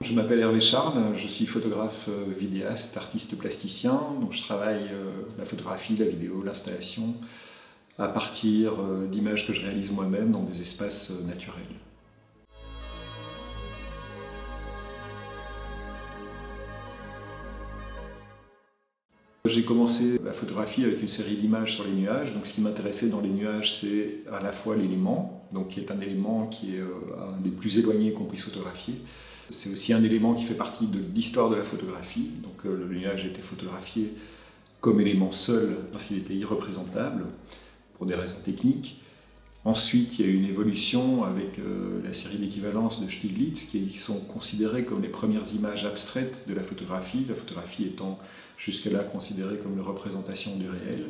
Je m'appelle Hervé Charles, je suis photographe vidéaste, artiste plasticien. Donc je travaille la photographie, la vidéo, l'installation à partir d'images que je réalise moi-même dans des espaces naturels. J'ai commencé la photographie avec une série d'images sur les nuages. Donc ce qui m'intéressait dans les nuages, c'est à la fois l'élément, donc qui est un élément qui est un des plus éloignés qu'on puisse photographier. C'est aussi un élément qui fait partie de l'histoire de la photographie. Donc le nuage a été photographié comme élément seul parce qu'il était irreprésentable pour des raisons techniques. Ensuite, il y a eu une évolution avec la série d'équivalence de Stiglitz qui sont considérées comme les premières images abstraites de la photographie étant jusque-là considérée comme une représentation du réel.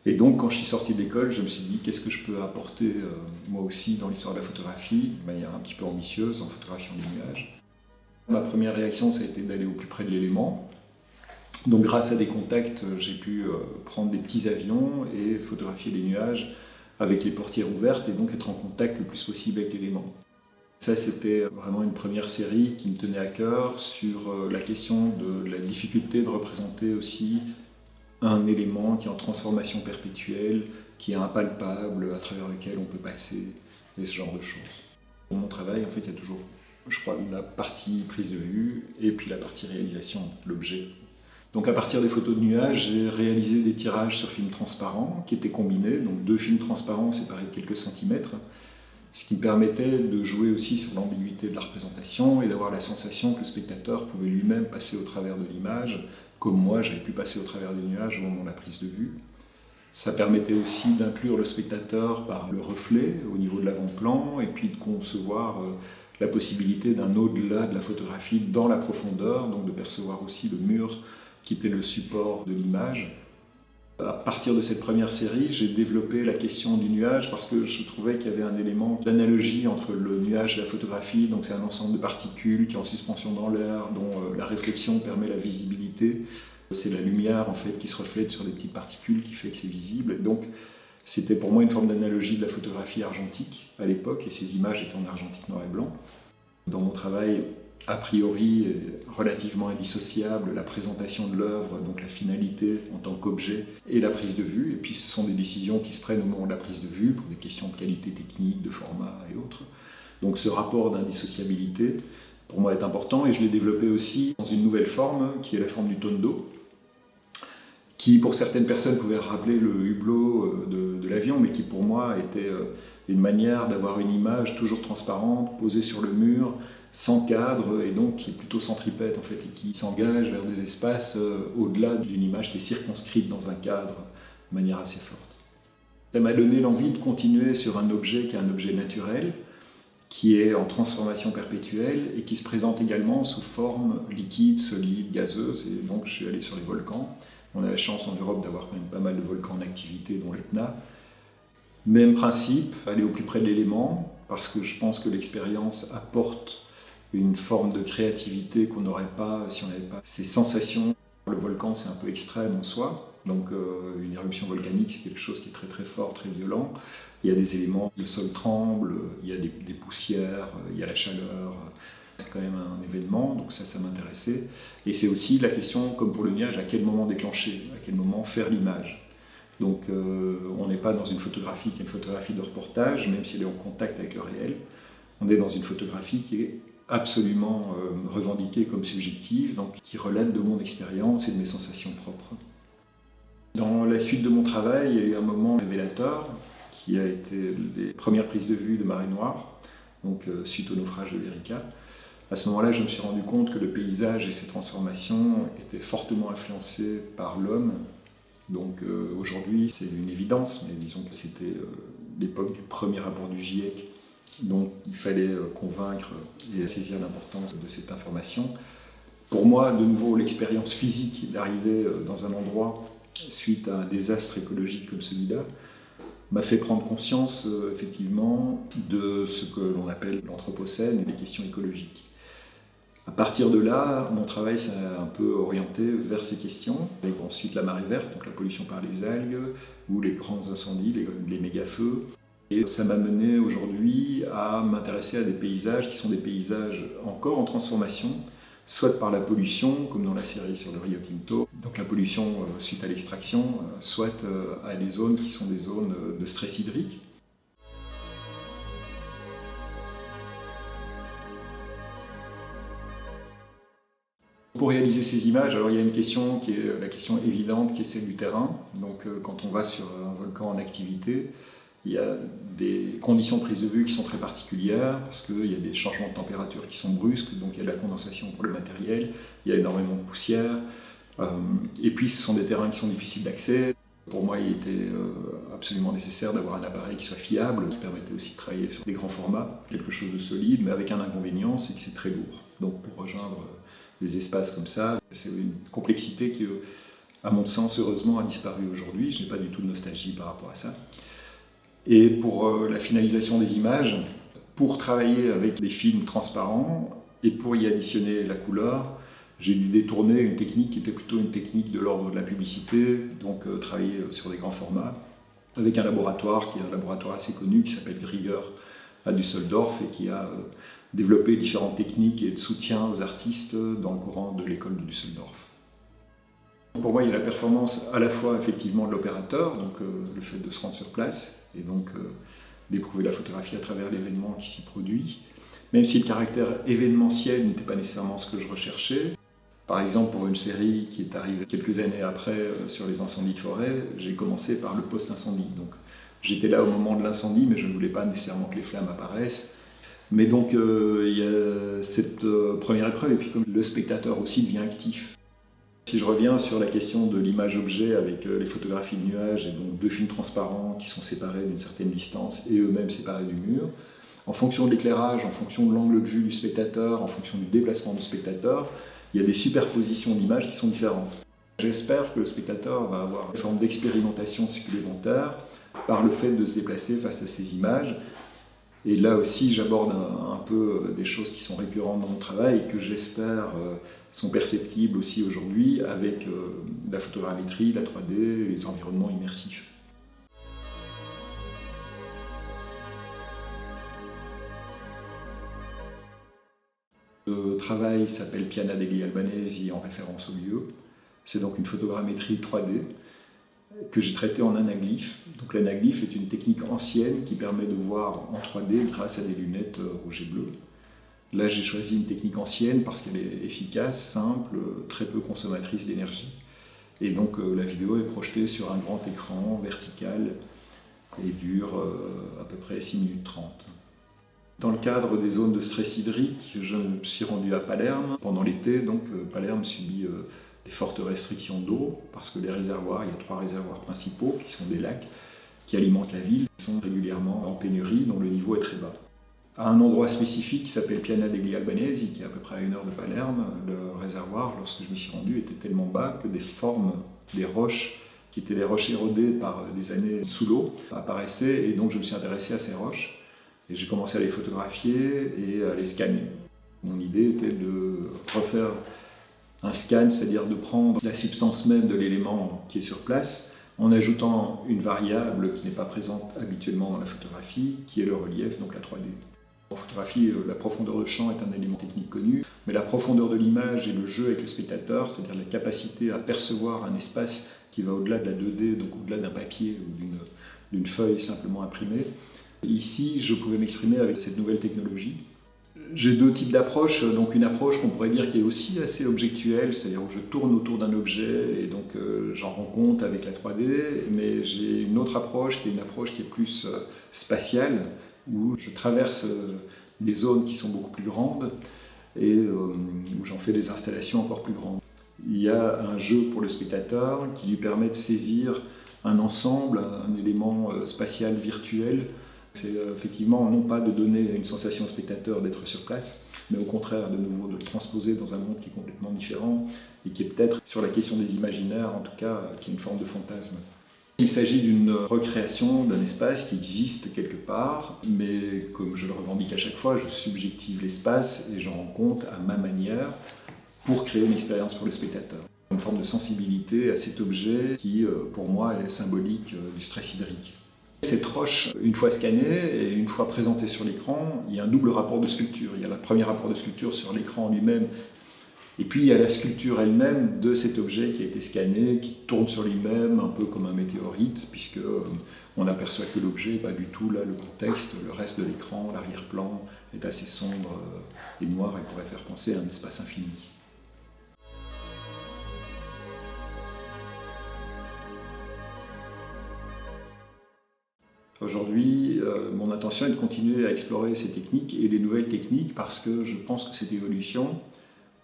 Et donc, quand je suis sorti de l'école, je me suis dit qu'est-ce que je peux apporter moi aussi dans l'histoire de la photographie, de manière un petit peu ambitieuse en photographiant des nuages. Ma première réaction, ça a été d'aller au plus près de l'élément. Donc, grâce à des contacts, j'ai pu prendre des petits avions et photographier des nuages avec les portières ouvertes et donc être en contact le plus possible avec l'élément. Ça, c'était vraiment une première série qui me tenait à cœur sur la question de la difficulté de représenter aussi un élément qui est en transformation perpétuelle, qui est impalpable, à travers lequel on peut passer, et ce genre de choses. Dans mon travail, en fait, il y a toujours, je crois, la partie prise de vue et puis la partie réalisation, l'objet. Donc à partir des photos de nuages, j'ai réalisé des tirages sur film transparent qui étaient combinés, donc 2 films transparents séparés de quelques centimètres, ce qui me permettait de jouer aussi sur l'ambiguïté de la représentation et d'avoir la sensation que le spectateur pouvait lui-même passer au travers de l'image, comme moi j'avais pu passer au travers des nuages au moment de la prise de vue. Ça permettait aussi d'inclure le spectateur par le reflet au niveau de l'avant-plan et puis de concevoir la possibilité d'un au-delà de la photographie dans la profondeur, donc de percevoir aussi le mur qui était le support de l'image. À partir de cette première série, j'ai développé la question du nuage parce que je trouvais qu'il y avait un élément d'analogie entre le nuage et la photographie. Donc c'est un ensemble de particules qui est en suspension dans l'air, dont la réflexion permet la visibilité. C'est la lumière en fait qui se reflète sur des petites particules qui fait que c'est visible. Et donc c'était pour moi une forme d'analogie de la photographie argentique à l'époque, et ces images étaient en argentique noir et blanc. Dans mon travail, a priori relativement indissociable, la présentation de l'œuvre, donc la finalité en tant qu'objet, et la prise de vue. Et puis ce sont des décisions qui se prennent au moment de la prise de vue, pour des questions de qualité technique, de format et autres. Donc ce rapport d'indissociabilité, pour moi, est important, et je l'ai développé aussi dans une nouvelle forme, qui est la forme du tondo, qui pour certaines personnes pouvait rappeler le hublot de l'avion, mais qui pour moi était une manière d'avoir une image toujours transparente, posée sur le mur, sans cadre, et donc qui est plutôt centripète en fait, et qui s'engage vers des espaces au-delà d'une image qui est circonscrite dans un cadre de manière assez forte. Ça m'a donné l'envie de continuer sur un objet qui est un objet naturel, qui est en transformation perpétuelle et qui se présente également sous forme liquide, solide, gazeuse, et donc je suis allé sur les volcans. On a la chance en Europe d'avoir quand même pas mal de volcans en activité, dont l'Etna. Même principe, aller au plus près de l'élément, parce que je pense que l'expérience apporte une forme de créativité qu'on n'aurait pas si on n'avait pas ces sensations. Le volcan, c'est un peu extrême en soi, donc une éruption volcanique, c'est quelque chose qui est très très fort, très violent. Il y a des éléments, le sol tremble, il y a des poussières, il y a la chaleur. C'est quand même un événement, donc ça m'intéressait. Et c'est aussi la question, comme pour le nuage, à quel moment déclencher, à quel moment faire l'image. Donc on n'est pas dans une photographie qui est une photographie de reportage, même si elle est en contact avec le réel. On est dans une photographie qui est absolument revendiquée comme subjective, donc qui relate de mon expérience et de mes sensations propres. Dans la suite de mon travail, il y a eu un moment révélateur qui a été les premières prises de vue de marée noire, donc suite au naufrage de l'Erika. À ce moment-là, je me suis rendu compte que le paysage et ses transformations étaient fortement influencés par l'homme. Donc aujourd'hui, c'est une évidence, mais disons que c'était l'époque du premier rapport du GIEC, donc il fallait convaincre et saisir l'importance de cette information. Pour moi, de nouveau, l'expérience physique d'arriver dans un endroit suite à un désastre écologique comme celui-là m'a fait prendre conscience effectivement de ce que l'on appelle l'anthropocène et les questions écologiques. À partir de là, mon travail s'est un peu orienté vers ces questions, avec ensuite la marée verte, donc la pollution par les algues, ou les grands incendies, les méga-feux. Et ça m'a mené aujourd'hui à m'intéresser à des paysages qui sont des paysages encore en transformation, soit par la pollution, comme dans la série sur le Rio Tinto, donc la pollution suite à l'extraction, soit à des zones qui sont des zones de stress hydrique. Pour réaliser ces images, alors il y a une question qui est la question évidente, qui est celle du terrain. Donc quand on va sur un volcan en activité, il y a des conditions de prise de vue qui sont très particulières, parce qu'il y a des changements de température qui sont brusques, donc il y a de la condensation pour le matériel, il y a énormément de poussière, et puis ce sont des terrains qui sont difficiles d'accès. Pour moi, il était absolument nécessaire d'avoir un appareil qui soit fiable, qui permettait aussi de travailler sur des grands formats, quelque chose de solide, mais avec un inconvénient, c'est que c'est très lourd. Donc pour rejoindre des espaces comme ça, c'est une complexité qui, à mon sens, heureusement, a disparu aujourd'hui. Je n'ai pas du tout de nostalgie par rapport à ça. Et pour la finalisation des images, pour travailler avec des films transparents et pour y additionner la couleur, j'ai dû détourner une technique qui était plutôt une technique de l'ordre de la publicité, donc travailler sur des grands formats, avec un laboratoire qui est un laboratoire assez connu qui s'appelle Grieger à Düsseldorf et qui a développé différentes techniques et de soutien aux artistes dans le courant de l'école de Düsseldorf. Pour moi, il y a la performance à la fois effectivement de l'opérateur, donc le fait de se rendre sur place et donc d'éprouver la photographie à travers l'événement qui s'y produit, même si le caractère événementiel n'était pas nécessairement ce que je recherchais. Par exemple, pour une série qui est arrivée quelques années après sur les incendies de forêt, j'ai commencé par le post-incendie. Donc j'étais là au moment de l'incendie, mais je ne voulais pas nécessairement que les flammes apparaissent. Mais donc il y a cette première épreuve, et puis comme le spectateur aussi devient actif. Si je reviens sur la question de l'image-objet avec les photographies de nuages et donc deux films transparents qui sont séparés d'une certaine distance et eux-mêmes séparés du mur, en fonction de l'éclairage, en fonction de l'angle de vue du spectateur, en fonction du déplacement du spectateur, il y a des superpositions d'images qui sont différentes. J'espère que le spectateur va avoir une forme d'expérimentation supplémentaire par le fait de se déplacer face à ces images. Et là aussi, j'aborde un peu des choses qui sont récurrentes dans mon travail et que j'espère sont perceptibles aussi aujourd'hui avec la photogrammétrie, la 3D, les environnements immersifs. Le travail s'appelle Piana degli Albanesi en référence au lieu. C'est donc une photogrammétrie 3D que j'ai traitée en anaglyphe. Donc l'anaglyphe est une technique ancienne qui permet de voir en 3D grâce à des lunettes rouge et bleu. Là, j'ai choisi une technique ancienne parce qu'elle est efficace, simple, très peu consommatrice d'énergie. Et donc la vidéo est projetée sur un grand écran vertical et dure à peu près 6 minutes 30. Dans le cadre des zones de stress hydrique, je me suis rendu à Palerme pendant l'été. Donc Palerme subit des fortes restrictions d'eau parce que les réservoirs, il y a 3 réservoirs principaux qui sont des lacs qui alimentent la ville, qui sont régulièrement en pénurie, dont le niveau est très bas. À un endroit spécifique qui s'appelle Piana degli Albanesi, qui est à peu près à 1 heure de Palerme, le réservoir, lorsque je m'y suis rendu, était tellement bas que des formes, des roches, qui étaient des roches érodées par des années sous l'eau, apparaissaient, et donc je me suis intéressé à ces roches. Et j'ai commencé à les photographier et à les scanner. Mon idée était de refaire un scan, c'est-à-dire de prendre la substance même de l'élément qui est sur place, en ajoutant une variable qui n'est pas présente habituellement dans la photographie, qui est le relief, donc la 3D. En photographie, la profondeur de champ est un élément technique connu, mais la profondeur de l'image et le jeu avec le spectateur, c'est-à-dire la capacité à percevoir un espace qui va au-delà de la 2D, donc au-delà d'un papier ou d'une feuille simplement imprimée. Ici, je pouvais m'exprimer avec cette nouvelle technologie. J'ai 2 types d'approches, donc une approche qu'on pourrait dire qui est aussi assez objectuelle, c'est-à-dire où je tourne autour d'un objet et donc j'en rends compte avec la 3D, mais j'ai une autre approche qui est une approche qui est plus spatiale, où je traverse des zones qui sont beaucoup plus grandes et où j'en fais des installations encore plus grandes. Il y a un jeu pour le spectateur qui lui permet de saisir un ensemble, un élément spatial virtuel. C'est effectivement non pas de donner une sensation au spectateur d'être sur place, mais au contraire de nouveau de le transposer dans un monde qui est complètement différent et qui est peut-être sur la question des imaginaires, en tout cas, qui est une forme de fantasme. Il s'agit d'une recréation d'un espace qui existe quelque part, mais comme je le revendique à chaque fois, je subjective l'espace et j'en rends compte à ma manière pour créer une expérience pour le spectateur. Une forme de sensibilité à cet objet qui, pour moi, est symbolique du stress hydrique. cette roche, une fois scannée et une fois présentée sur l'écran, il y a un double rapport de sculpture. Il y a le premier rapport de sculpture sur l'écran lui-même, et puis il y a la sculpture elle-même de cet objet qui a été scanné, qui tourne sur lui-même, un peu comme un météorite, puisque on n'aperçoit que l'objet, pas du tout là, le contexte, le reste de l'écran, l'arrière-plan est assez sombre et noir et pourrait faire penser à un espace infini. Aujourd'hui, mon intention est de continuer à explorer ces techniques et les nouvelles techniques parce que je pense que cette évolution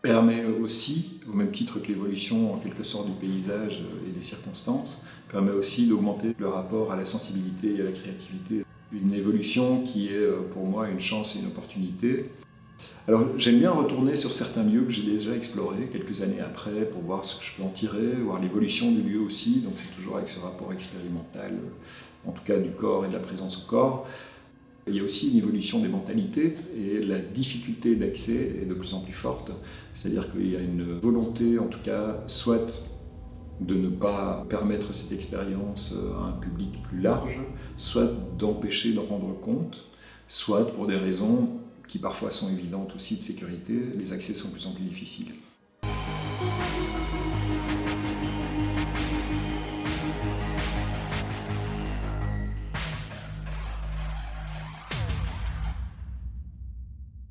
permet aussi, au même titre que l'évolution en quelque sorte du paysage et des circonstances, permet aussi d'augmenter le rapport à la sensibilité et à la créativité. Une évolution qui est pour moi une chance et une opportunité. Alors j'aime bien retourner sur certains lieux que j'ai déjà explorés quelques années après pour voir ce que je peux en tirer, voir l'évolution du lieu aussi, donc c'est toujours avec ce rapport expérimental, en tout cas du corps et de la présence au corps. Il y a aussi une évolution des mentalités et la difficulté d'accès est de plus en plus forte, c'est-à-dire qu'il y a une volonté en tout cas soit de ne pas permettre cette expérience à un public plus large, soit d'empêcher d'en rendre compte, soit pour des raisons qui parfois sont évidentes aussi de sécurité, les accès sont de plus en plus difficiles.